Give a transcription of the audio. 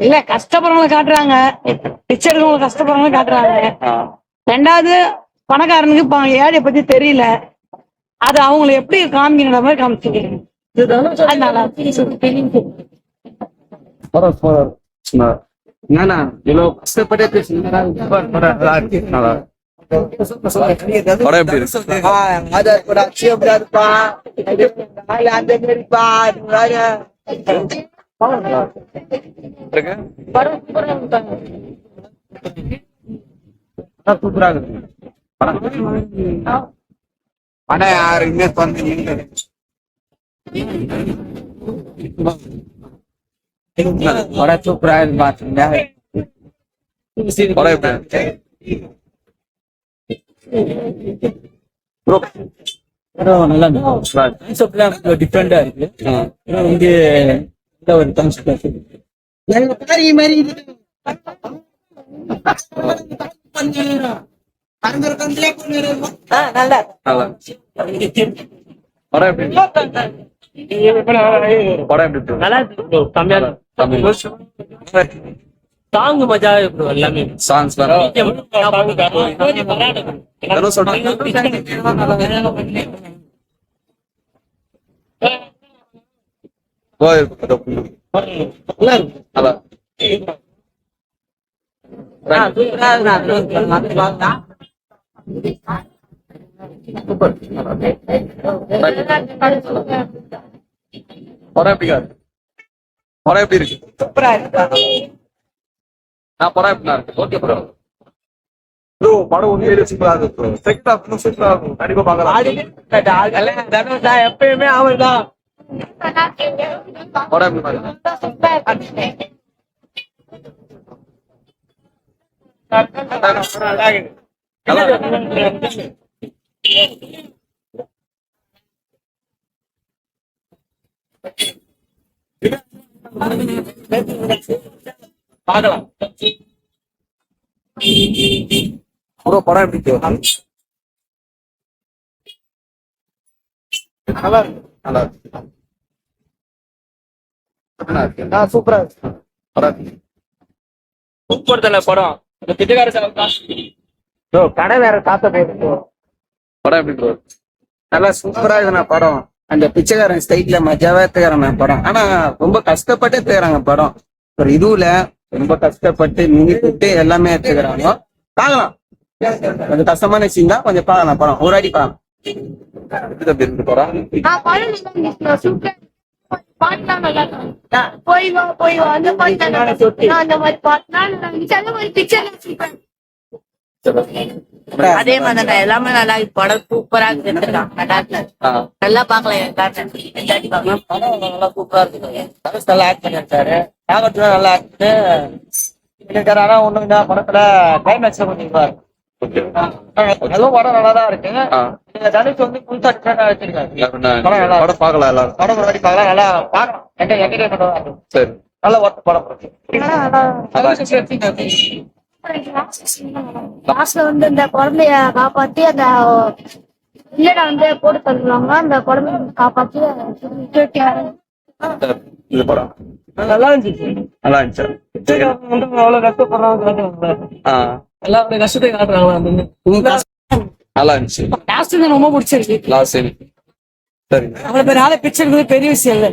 இல்ல கஷ்டப்படுறவங்களை காட்டுறாங்க, பிச்சை எடுக்கிறவங்க கஷ்டப்படுறவங்க காட்டுறாங்க. ரெண்டாவது பணக்காரனுக்கு ஏழைய பத்தி தெரியல, அது அவங்களை எப்படி காமிக்கிற மாதிரி காமிச்சிருக்கீங்க. சூப்பரா இருக்கு படம் யாரு இன்வெஸ்ட் பண்ணீங்க படம் சூப்பரா இருக்கு பாத்தீங்க நல்லா டிஃப்ரெண்டா இருக்கு வந்து ஒரு கான்செப்ட் சாங் மஜா எல்லாமே சாங்ஸ் படம் எப்படி இருக்கு சூப்பரா இருக்கு. படம் எப்படி இருக்கு ஓகே ப்ரோ ப்ரோ படம் உண்மையிலே சூப்பரா இருக்கு ப்ரோ செகண்ட் ஹாஃப் இன்னும் சூப்பரா இருக்கும் கண்டிப்பா பார்க்கலாம் தனுஷா எப்பயுமே அவர்தான். படம் எப்படி பாருங்க பார்க்கலாம் ப்ரோ படம் எப்படி நல்லா இருக்கு சூப்பரா இருக்கு. படம் சூப்பர் தல படம் பிச்சைக்கார ப்ரோ கடை வேற காத்த போயிருக்கு. படம் எப்படி ப்ரோ நல்லா சூப்பரா இருக்குண்ணா படம். அந்த பிச்சைக்காரன் ஸ்டைட்ல மஜாவா எடுத்துக்கிறாங்க படம். ஆனா ரொம்ப கஷ்டப்பட்டு எடுத்துக்கிறாங்க படம். ஒரு இதுல ரொம்ப கஷ்டப்பட்டு மினி போட்டு எல்லாமே எடுத்துக்கிறாங்க. பார்க்கலாம், கொஞ்சம் கஷ்டமான சீன் தான், கொஞ்சம் பார்க்கலாம் படம் ஒரு அடி பார்க்கலாம். அதே மாதிரி எல்லாமே நல்லா படம் சூப்பரா நல்லா பாக்கலாம். படம் நல்லா சூப்பரா இருக்கு. தனுஷ் நல்லா ஆக்ட் பண்ணிருக்காரு, நாகத்துல நல்லா ஆக்ட் பண்ணிருக்காரு. ஆனா ஒண்ணு படத்துல கிளைமேக்ஸ் கொஞ்சம் இதா இருக்கு. நல்ல படம் நல்லாதான் இருக்கு. தனுஷ் வந்து புதுசா டிஃபரெண்டா வச்சிருக்காரு. படம் பார்க்கலாம் எல்லாரும் படம் ஒரு வாட்டி பார்க்கலாம், நல்லா பார்க்கலாம். என்டர்டைன்மெண்டா இருக்கும். சரி நல்ல ஒர்க் படம். லாஸ்ட்ல வந்து இந்த குழந்தைய காப்பாத்தி அந்த இல்லடா வந்து போட்டு தருவாங்க. அந்த குழந்தைய காப்பாத்தி இது படம் நல்லா இருந்துச்சு. நல்லா இருந்துச்சு. அவ்வளவு கஷ்டப்படுறாங்க, எல்லாருடைய கஷ்டத்தை காட்டுறாங்க. நல்லா இருந்துச்சு. லாஸ்ட் ரொம்ப பிடிச்சிருக்கு. லாஸ்ட் சரி அவ்வளவு பேர் பிக்சர் பெரிய விஷயம் இல்லை.